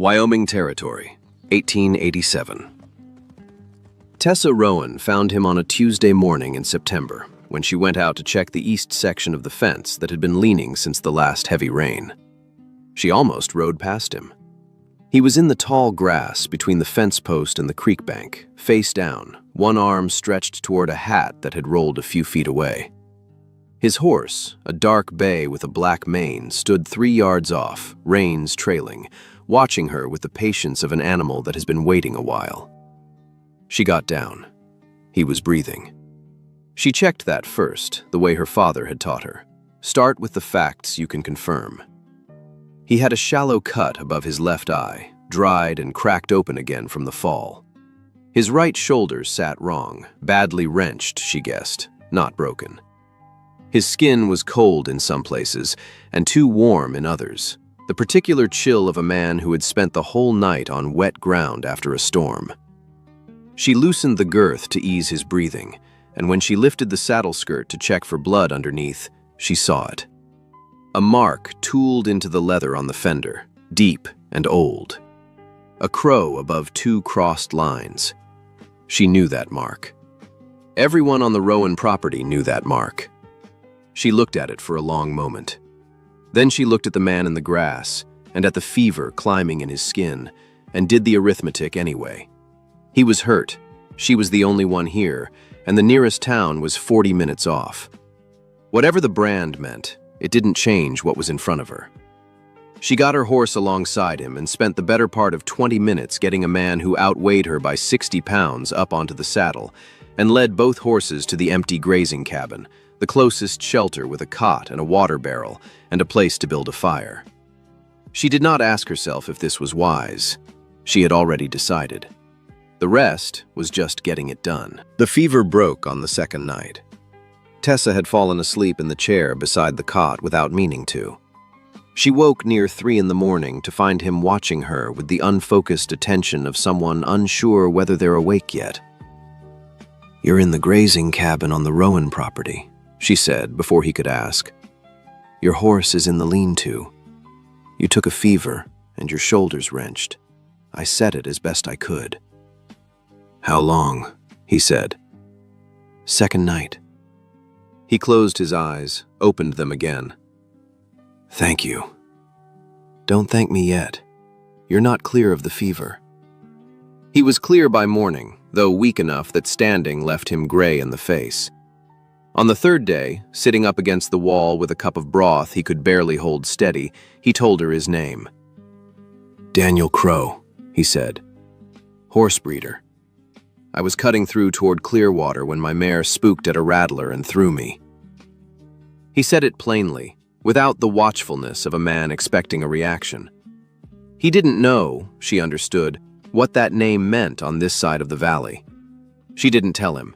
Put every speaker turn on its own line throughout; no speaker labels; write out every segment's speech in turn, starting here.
Wyoming Territory, 1887. Tessa Rowan found him on a Tuesday morning in September when she went out to check the east section of the fence that had been leaning since the last heavy rain. She almost rode past him. He was in the tall grass between the fence post and the creek bank, face down, one arm stretched toward a hat that had rolled a few feet away. His horse, a dark bay with a black mane, stood 3 yards off, reins trailing, watching her with the patience of an animal that has been waiting a while. She got down. He was breathing. She checked that first, the way her father had taught her. Start with the facts you can confirm. He had a shallow cut above his left eye, dried and cracked open again from the fall. His right shoulder sat wrong, badly wrenched, she guessed, not broken. His skin was cold in some places and too warm in others, the particular chill of a man who had spent the whole night on wet ground after a storm. She loosened the girth to ease his breathing, and when she lifted the saddle skirt to check for blood underneath, she saw it. A mark tooled into the leather on the fender, deep and old. A crow above 2 crossed lines. She knew that mark. Everyone on the Rowan property knew that mark. She looked at it for a long moment. Then she looked at the man in the grass and at the fever climbing in his skin and did the arithmetic anyway. He was hurt. She was the only one here, and the nearest town was 40 minutes off. Whatever the brand meant, it didn't change what was in front of her. She got her horse alongside him and spent the better part of 20 minutes getting a man who outweighed her by 60 pounds up onto the saddle and led both horses to the empty grazing cabin, the closest shelter with a cot and a water barrel and a place to build a fire. She did not ask herself if this was wise. She had already decided. The rest was just getting it done. The fever broke on the second night. Tessa had fallen asleep in the chair beside the cot without meaning to. She woke near 3 in the morning to find him watching her with the unfocused attention of someone unsure whether they're awake yet. "You're in the grazing cabin on the Rowan property," she said before he could ask. "Your horse is in the lean-to. You took a fever and your shoulder's wrenched. I set it as best I could." "How long?" he said. "Second night." He closed his eyes, opened them again. "Thank you." "Don't thank me yet. You're not clear of the fever." He was clear by morning, though weak enough that standing left him gray in the face. On the third day, sitting up against the wall with a cup of broth he could barely hold steady, he told her his name. "Daniel Crow," he said. "Horse breeder. I was cutting through toward Clearwater when my mare spooked at a rattler and threw me." He said it plainly, without the watchfulness of a man expecting a reaction. He didn't know, she understood, what that name meant on this side of the valley. She didn't tell him.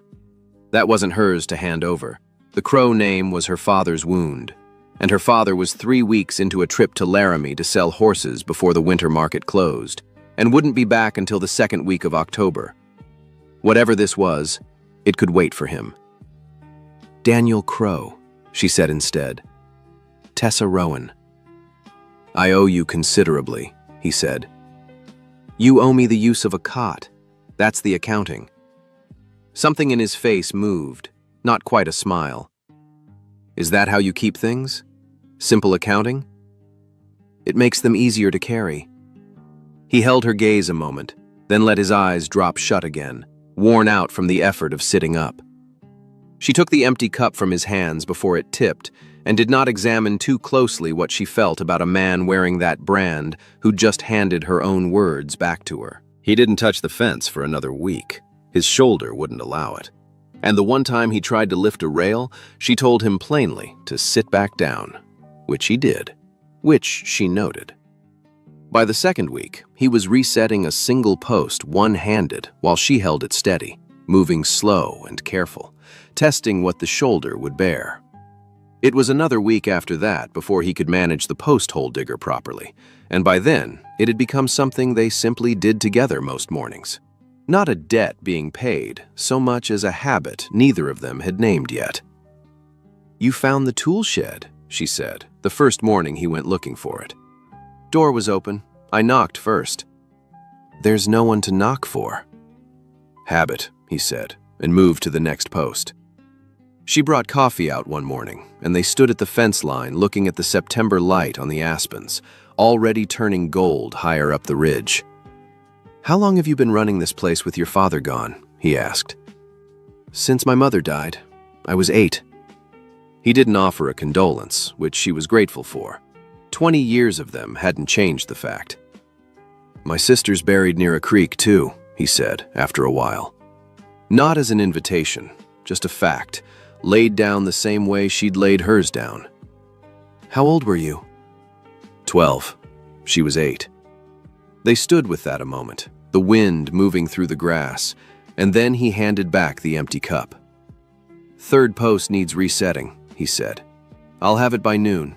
That wasn't hers to hand over. The Crow name was her father's wound, and her father was 3 weeks into a trip to Laramie to sell horses before the winter market closed, and wouldn't be back until the second week of October. Whatever this was, it could wait for him. "Daniel Crow," she said instead. "Tessa Rowan." "I owe you considerably," he said. "You owe me the use of a cot. That's the accounting." Something in his face moved, not quite a smile. "Is that how you keep things? Simple accounting?" "It makes them easier to carry." He held her gaze a moment, then let his eyes drop shut again, worn out from the effort of sitting up. She took the empty cup from his hands before it tipped and did not examine too closely what she felt about a man wearing that brand who just handed her own words back to her. He didn't touch the fence for another week. His shoulder wouldn't allow it. And the one time he tried to lift a rail, she told him plainly to sit back down, which he did, which she noted. By the second week, he was resetting a single post one-handed while she held it steady, moving slow and careful, testing what the shoulder would bear. It was another week after that before he could manage the post hole digger properly, and by then, it had become something they simply did together most mornings. Not a debt being paid, so much as a habit neither of them had named yet. "You found the tool shed," she said, the first morning he went looking for it. "Door was open, I knocked first. There's no one to knock for. Habit, he said, and moved to the next post. She brought coffee out one morning, and they stood at the fence line looking at the September light on the aspens, already turning gold higher up the ridge. How long have you been running this place with your father gone? He asked. Since my mother died. I was 8. He didn't offer a condolence, which she was grateful for. 20 years of them hadn't changed the fact. My sister's buried near a creek, too, he said after a while. Not as an invitation, just a fact, laid down the same way she'd laid hers down. How old were you? 12. She was 8. They stood with that a moment, the wind moving through the grass, and then he handed back the empty cup. Third post needs resetting, he said. I'll have it by noon.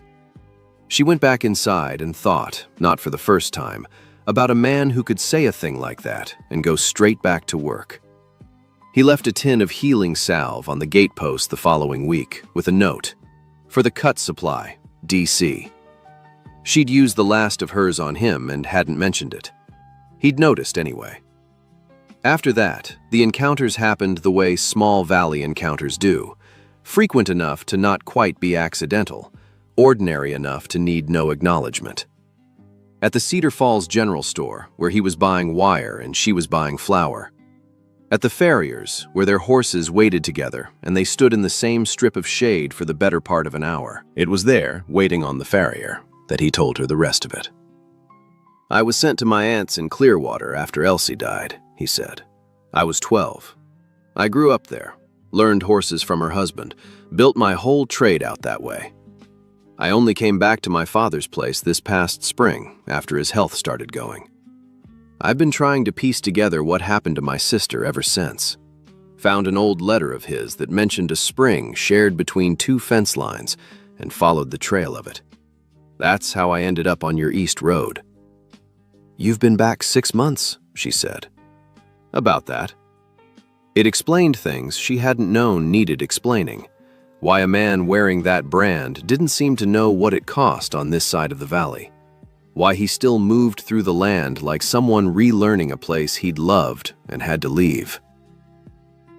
She went back inside and thought, not for the first time, about a man who could say a thing like that and go straight back to work. He left a tin of healing salve on the gatepost the following week with a note, for the cut supply, DC. She'd used the last of hers on him and hadn't mentioned it. He'd noticed anyway. After that, the encounters happened the way small valley encounters do, frequent enough to not quite be accidental, ordinary enough to need no acknowledgement. At the Cedar Falls General Store, where he was buying wire and she was buying flour. At the farrier's, where their horses waited together and they stood in the same strip of shade for the better part of an hour. It was there, waiting on the farrier, that he told her the rest of it. I was sent to my aunt's in Clearwater after Elsie died, he said. I was 12. I grew up there, learned horses from her husband, built my whole trade out that way. I only came back to my father's place this past spring after his health started going. I've been trying to piece together what happened to my sister ever since. Found an old letter of his that mentioned a spring shared between 2 fence lines and followed the trail of it. That's how I ended up on your East Road. You've been back 6 months, she said. About that. It explained things she hadn't known needed explaining. Why a man wearing that brand didn't seem to know what it cost on this side of the valley. Why he still moved through the land like someone relearning a place he'd loved and had to leave.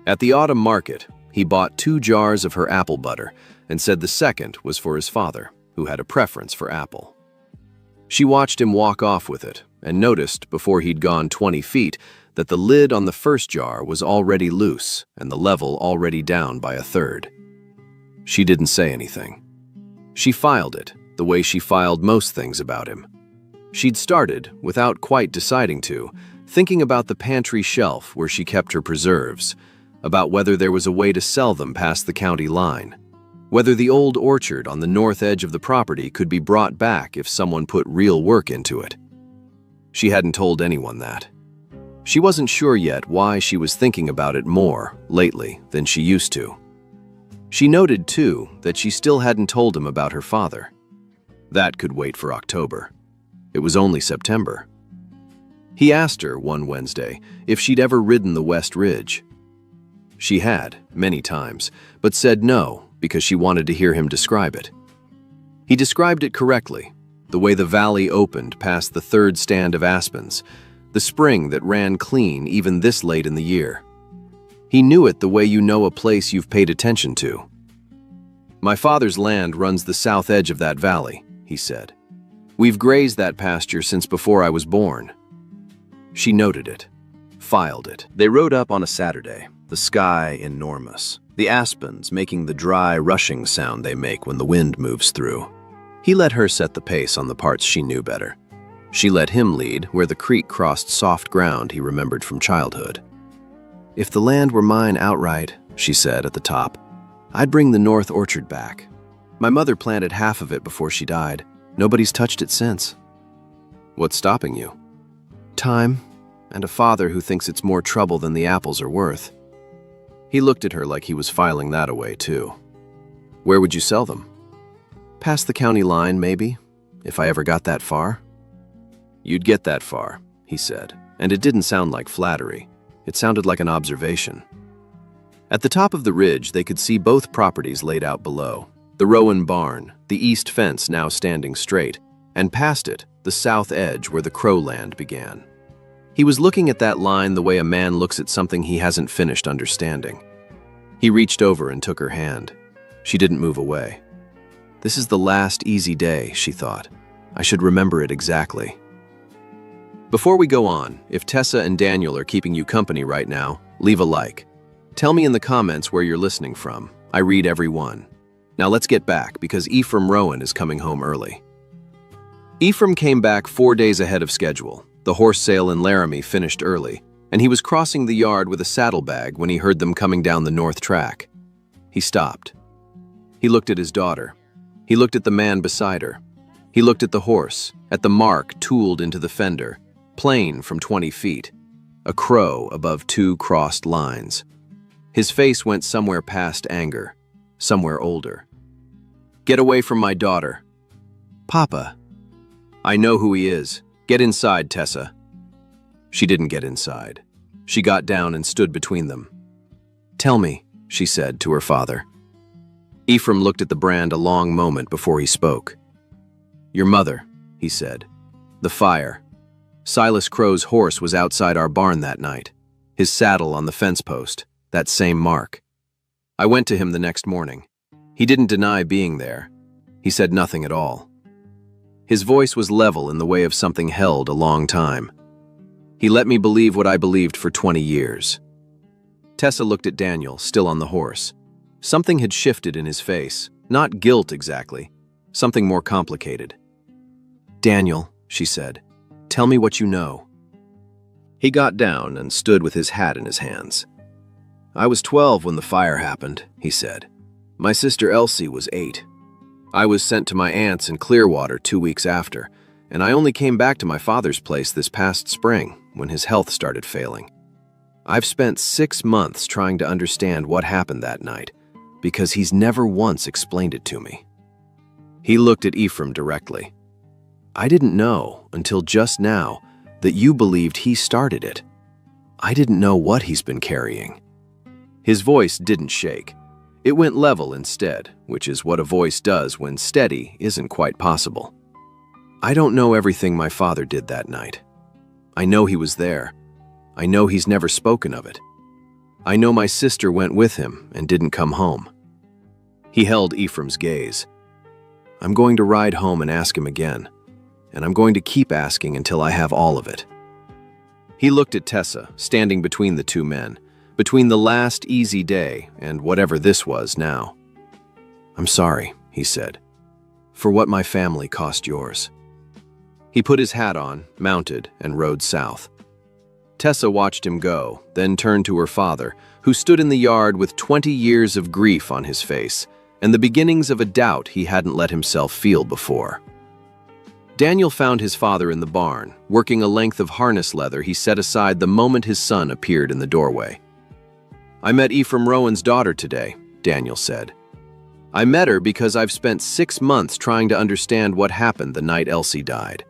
At the autumn market, he bought 2 jars of her apple butter and said the second was for his father, who had a preference for apple. She watched him walk off with it and noticed before he'd gone 20 feet that the lid on the first jar was already loose and the level already down by 1/3. She didn't say anything. She filed it the way she filed most things about him. She'd started, without quite deciding to, thinking about the pantry shelf where she kept her preserves, about whether there was a way to sell them past the county line, whether the old orchard on the north edge of the property could be brought back if someone put real work into it. She hadn't told anyone that. She wasn't sure yet why she was thinking about it more, lately, than she used to. She noted, too, that she still hadn't told him about her father. That could wait for October. It was only September. He asked her one Wednesday if she'd ever ridden the West Ridge. She had, many times, but said no because she wanted to hear him describe it. He described it correctly, the way the valley opened past the 3rd stand of aspens, the spring that ran clean even this late in the year. He knew it the way you know a place you've paid attention to. My father's land runs the south edge of that valley, he said. We've grazed that pasture since before I was born. She noted it, filed it. They rode up on a Saturday, the sky enormous, the aspens making the dry rushing sound they make when the wind moves through. He let her set the pace on the parts she knew better. She let him lead where the creek crossed soft ground he remembered from childhood. If the land were mine outright, she said at the top, I'd bring the north orchard back. My mother planted half of it before she died. Nobody's touched it since. What's stopping you? Time, and a father who thinks it's more trouble than the apples are worth. He looked at her like he was filing that away too. Where would you sell them? Past the county line, maybe, if I ever got that far. You'd get that far, he said, and it didn't sound like flattery. It sounded like an observation. At the top of the ridge, they could see both properties laid out below. The Rowan barn, the east fence now standing straight, and past it, the south edge where the crow land began. He was looking at that line the way a man looks at something he hasn't finished understanding. He reached over and took her hand. She didn't move away. This is the last easy day, she thought. I should remember it exactly. Before we go on, if Tessa and Daniel are keeping you company right now, leave a like. Tell me in the comments where you're listening from. I read every one. Now let's get back, because Ephraim Rowan is coming home early. Ephraim came back 4 days ahead of schedule. The horse sale in Laramie finished early, and he was crossing the yard with a saddlebag when he heard them coming down the north track. He stopped. He looked at his daughter. He looked at the man beside her. He looked at the horse, at the mark tooled into the fender, plain from 20 feet, a crow above 2 crossed lines. His face went somewhere past anger, somewhere older. Get away from my daughter. Papa. I know who he is. Get inside, Tessa. She didn't get inside. She got down and stood between them. Tell me, she said to her father. Ephraim looked at the brand a long moment before he spoke. Your mother, he said. The fire. Silas Crow's horse was outside our barn that night. His saddle on the fence post, that same mark. I went to him the next morning. He didn't deny being there. He said nothing at all. His voice was level in the way of something held a long time. He let me believe what I believed for 20 years. Tessa looked at Daniel, still on the horse. Something had shifted in his face. Not guilt exactly. Something more complicated. Daniel, she said, tell me what you know. He got down and stood with his hat in his hands. I was 12 when the fire happened, he said. My sister Elsie was 8. I was sent to my aunt's in Clearwater 2 weeks after, and I only came back to my father's place this past spring when his health started failing. I've spent 6 months trying to understand what happened that night, because he's never once explained it to me. He looked at Ephraim directly. I didn't know until just now that you believed he started it. I didn't know what he's been carrying. His voice didn't shake. It went level instead, which is what a voice does when steady isn't quite possible. I don't know everything my father did that night. I know he was there. I know he's never spoken of it. I know my sister went with him and didn't come home. He held Ephraim's gaze. I'm going to ride home and ask him again, and I'm going to keep asking until I have all of it. He looked at Tessa, standing between the two men, between the last easy day and whatever this was now. I'm sorry, he said, for what my family cost yours. He put his hat on, mounted, and rode south. Tessa watched him go, then turned to her father, who stood in the yard with 20 years of grief on his face and the beginnings of a doubt he hadn't let himself feel before. Daniel found his father in the barn, working a length of harness leather he set aside the moment his son appeared in the doorway. I met Ephraim Rowan's daughter today, Daniel said. I met her because I've spent 6 months trying to understand what happened the night Elsie died.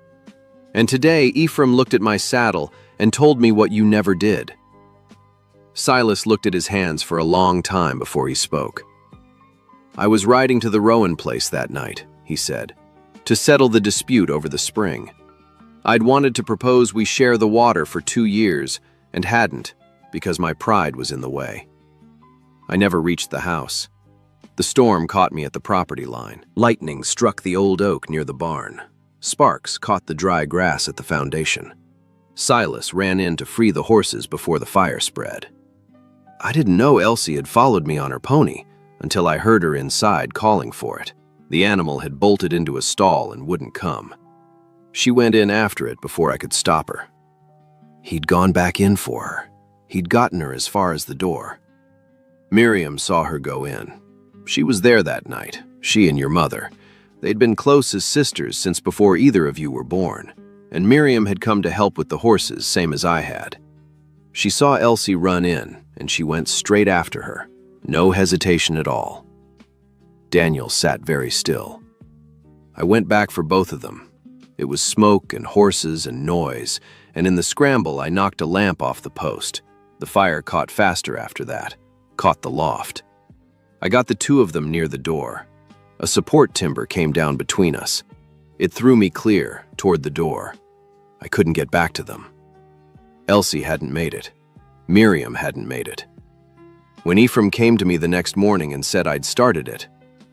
And today, Ephraim looked at my saddle and told me what you never did. Silas looked at his hands for a long time before he spoke. I was riding to the Rowan place that night, he said, to settle the dispute over the spring. I'd wanted to propose we share the water for 2 years and hadn't, because my pride was in the way. I never reached the house. The storm caught me at the property line. Lightning struck the old oak near the barn. Sparks caught the dry grass at the foundation. Silas ran in to free the horses before the fire spread. I didn't know Elsie had followed me on her pony until I heard her inside calling for it. The animal had bolted into a stall and wouldn't come. She went in after it before I could stop her. He'd gone back in for her. He'd gotten her as far as the door. Miriam saw her go in. She was there that night, she and your mother. They'd been close as sisters since before either of you were born, and Miriam had come to help with the horses, same as I had. She saw Elsie run in, and she went straight after her, no hesitation at all. Daniel sat very still. I went back for both of them. It was smoke and horses and noise, and in the scramble I knocked a lamp off the post. The fire caught faster after that, caught the loft. I got the two of them near the door. A support timber came down between us. It threw me clear, toward the door. I couldn't get back to them. Elsie hadn't made it. Miriam hadn't made it. When Ephraim came to me the next morning and said I'd started it,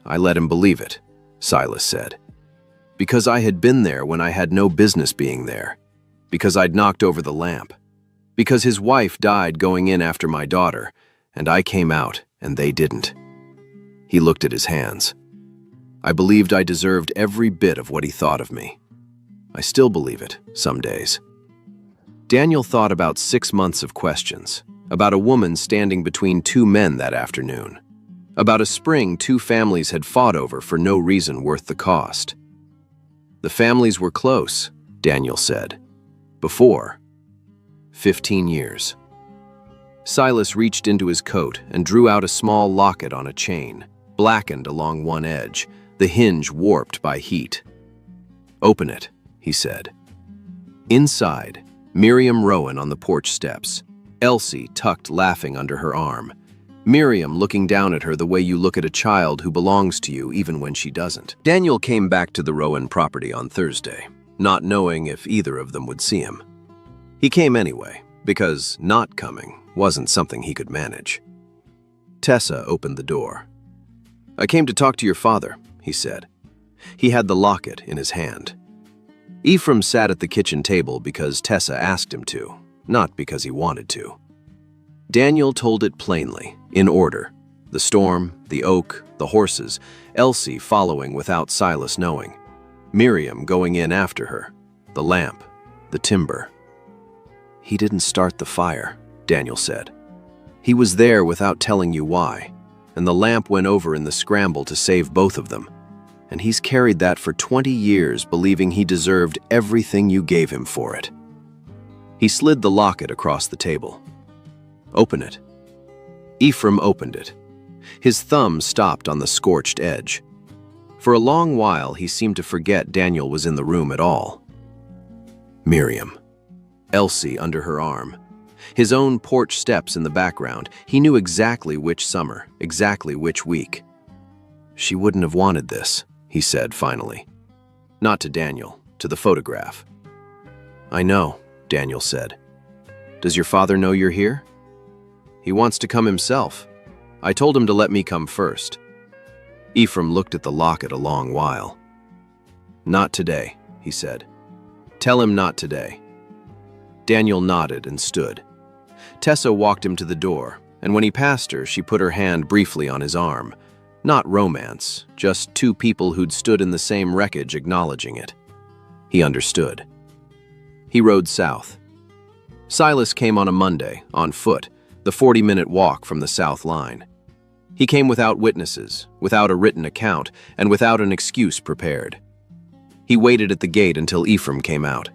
I let him believe it, Silas said. Because I had been there when I had no business being there. Because I'd knocked over the lamp. Because his wife died going in after my daughter, and I came out and they didn't. He looked at his hands. I believed I deserved every bit of what he thought of me. I still believe it, some days. Daniel thought about 6 months of questions, about a woman standing between two men that afternoon, about a spring 2 families had fought over for no reason worth the cost. The families were close, Daniel said. Before 15 years. Silas reached into his coat and drew out a small locket on a chain, blackened along one edge, the hinge warped by heat. "Open it," he said. Inside, Miriam Rowan on the porch steps, Elsie tucked laughing under her arm, Miriam looking down at her the way you look at a child who belongs to you even when she doesn't. Daniel came back to the Rowan property on Thursday, not knowing if either of them would see him. He came anyway, because not coming wasn't something he could manage. Tessa opened the door. "I came to talk to your father," he said. He had the locket in his hand. Ephraim sat at the kitchen table because Tessa asked him to, not because he wanted to. Daniel told it plainly, in order. The storm, the oak, the horses, Elsie following without Silas knowing, Miriam going in after her, the lamp, the timber. "He didn't start the fire," Daniel said. "He was there without telling you why, and the lamp went over in the scramble to save both of them. And he's carried that for 20 years, believing he deserved everything you gave him for it." He slid the locket across the table. "Open it." Ephraim opened it. His thumb stopped on the scorched edge. For a long while, he seemed to forget Daniel was in the room at all. Miriam. Elsie under her arm. His own porch steps in the background. He knew exactly which summer, exactly which week. "She wouldn't have wanted this," he said finally. Not to Daniel, to the photograph. "I know," Daniel said. "Does your father know you're here?" "He wants to come himself. I told him to let me come first." Ephraim looked at the locket a long while. "Not today," he said. "Tell him not today." Daniel nodded and stood. Tessa walked him to the door, and when he passed her, she put her hand briefly on his arm. Not romance, just 2 people who'd stood in the same wreckage acknowledging it. He understood. He rode south. Silas came on a Monday, on foot, the 40-minute walk from the south line. He came without witnesses, without a written account, and without an excuse prepared. He waited at the gate until Ephraim came out.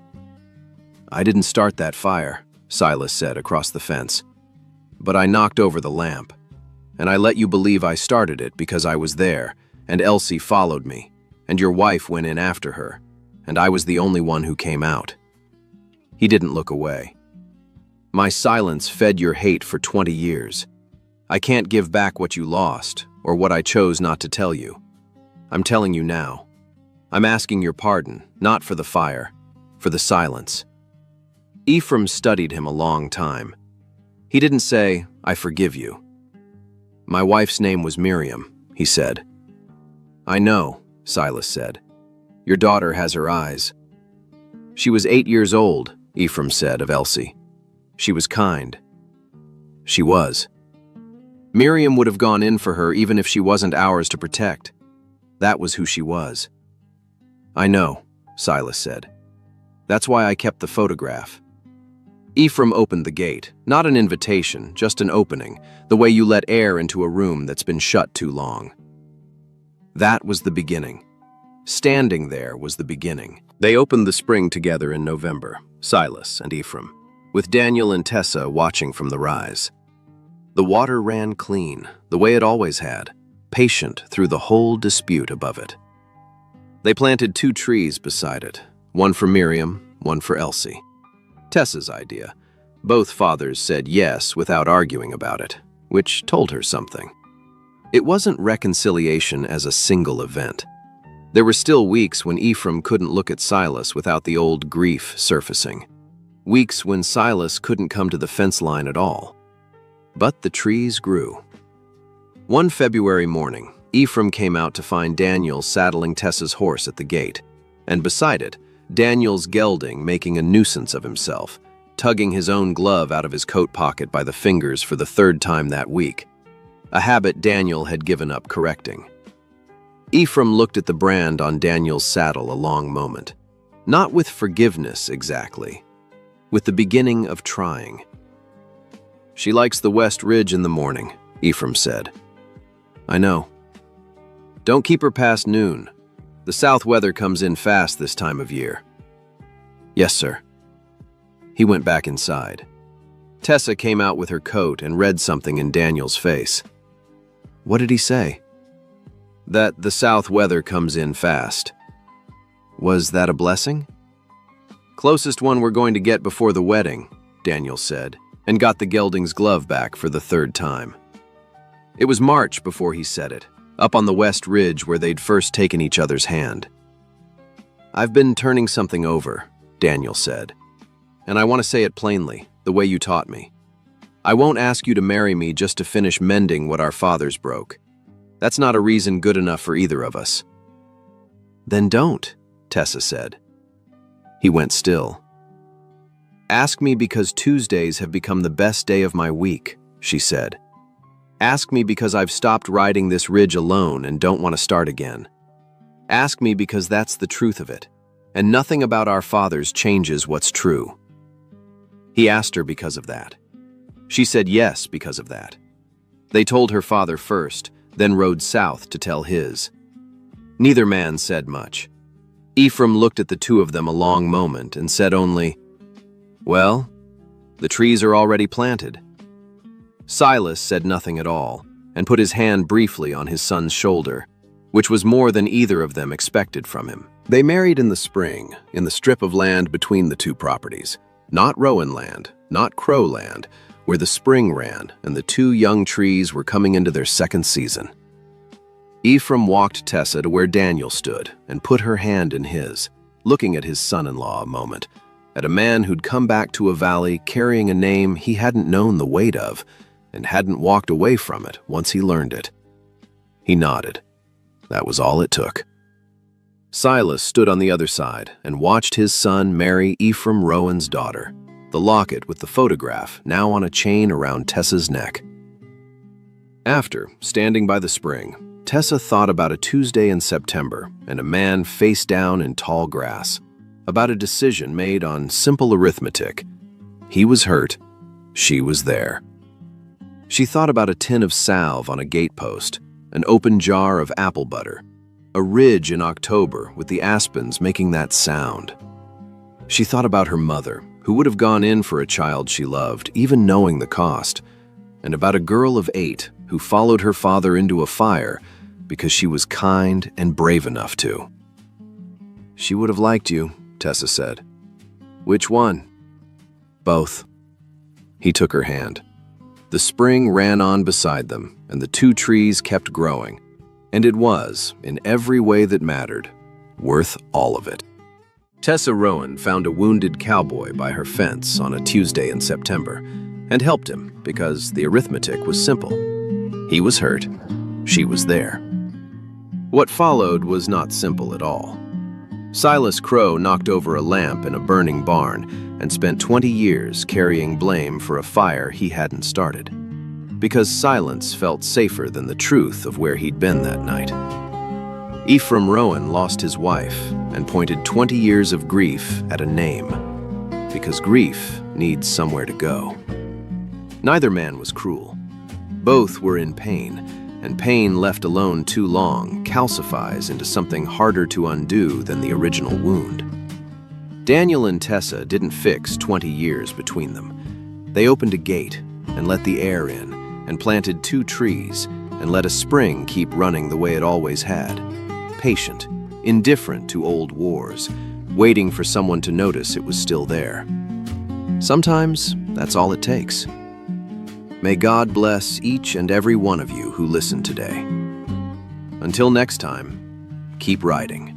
"I didn't start that fire," Silas said across the fence. "But I knocked over the lamp. And I let you believe I started it because I was there, and Elsie followed me, and your wife went in after her, and I was the only one who came out." He didn't look away. "My silence fed your hate for 20 years. I can't give back what you lost, or what I chose not to tell you. I'm telling you now. I'm asking your pardon, not for the fire, for the silence." Ephraim studied him a long time. He didn't say, "I forgive you." "My wife's name was Miriam," he said. "I know," Silas said. "Your daughter has her eyes." "She was 8 years old," Ephraim said of Elsie. "She was kind." She was. Miriam would have gone in for her even if she wasn't ours to protect. That was who she was. "I know," Silas said. "That's why I kept the photograph." Ephraim opened the gate, not an invitation, just an opening, the way you let air into a room that's been shut too long. That was the beginning. Standing there was the beginning. They opened the spring together in November, Silas and Ephraim, with Daniel and Tessa watching from the rise. The water ran clean, the way it always had, patient through the whole dispute above it. They planted 2 trees beside it, one for Miriam, one for Elsie. Tessa's idea. Both fathers said yes without arguing about it, which told her something. It wasn't reconciliation as a single event. There were still weeks when Ephraim couldn't look at Silas without the old grief surfacing. Weeks when Silas couldn't come to the fence line at all. But the trees grew. One February morning, Ephraim came out to find Daniel saddling Tessa's horse at the gate, and beside it, Daniel's gelding making a nuisance of himself, tugging his own glove out of his coat pocket by the fingers for the third time that week, a habit Daniel had given up correcting. Ephraim looked at the brand on Daniel's saddle a long moment, not with forgiveness exactly, with the beginning of trying. "She likes the West Ridge in the morning," Ephraim said. "I know. Don't keep her past noon. The south weather comes in fast this time of year." "Yes, sir." He went back inside. Tessa came out with her coat and read something in Daniel's face. "What did he say?" "That the south weather comes in fast." "Was that a blessing?" "Closest one we're going to get before the wedding," Daniel said, and got the gelding's glove back for the third time. It was March before he said it, up on the West Ridge where they'd first taken each other's hand. "I've been turning something over," Daniel said, "and I want to say it plainly, the way you taught me. I won't ask you to marry me just to finish mending what our fathers broke. That's not a reason good enough for either of us." "Then don't," Tessa said. He went still. "Ask me because Tuesdays have become the best day of my week," she said. "Ask me because I've stopped riding this ridge alone and don't want to start again. Ask me because that's the truth of it, and nothing about our fathers changes what's true." He asked her because of that. She said yes because of that. They told her father first, then rode south to tell his. Neither man said much. Ephraim looked at the two of them a long moment and said only, "Well, the trees are already planted." Silas said nothing at all and put his hand briefly on his son's shoulder, which was more than either of them expected from him. They married in the spring, in the strip of land between the two properties, not Rowan land, not Crow land, where the spring ran and the two young trees were coming into their second season. Ephraim walked Tessa to where Daniel stood and put her hand in his, looking at his son-in-law a moment, at a man who'd come back to a valley carrying a name he hadn't known the weight of and hadn't walked away from it once he learned it. He nodded. That was all it took. Silas stood on the other side and watched his son marry Ephraim Rowan's daughter, the locket with the photograph now on a chain around Tessa's neck. After, standing by the spring, Tessa thought about a Tuesday in September and a man face down in tall grass, about a decision made on simple arithmetic. He was hurt, she was there. She thought about a tin of salve on a gatepost, an open jar of apple butter, a ridge in October with the aspens making that sound. She thought about her mother, who would have gone in for a child she loved, even knowing the cost, and about a girl of 8 who followed her father into a fire because she was kind and brave enough to. "She would have liked you," Tessa said. "Which one?" "Both." He took her hand. The spring ran on beside them, and the two trees kept growing, and it was, in every way that mattered, worth all of it. Tessa Rowan found a wounded cowboy by her fence on a Tuesday in September and helped him because the arithmetic was simple. He was hurt, she was there. What followed was not simple at all. Silas Crow knocked over a lamp in a burning barn and spent 20 years carrying blame for a fire he hadn't started, because silence felt safer than the truth of where he'd been that night. Ephraim Rowan lost his wife and pointed 20 years of grief at a name, because grief needs somewhere to go. Neither man was cruel. Both were in pain, and pain left alone too long calcifies into something harder to undo than the original wound. Daniel and Tessa didn't fix 20 years between them. They opened a gate and let the air in, and planted 2 trees, and let a spring keep running the way it always had. Patient, indifferent to old wars, waiting for someone to notice it was still there. Sometimes that's all it takes. May God bless each and every one of you who listened today. Until next time, Keep riding.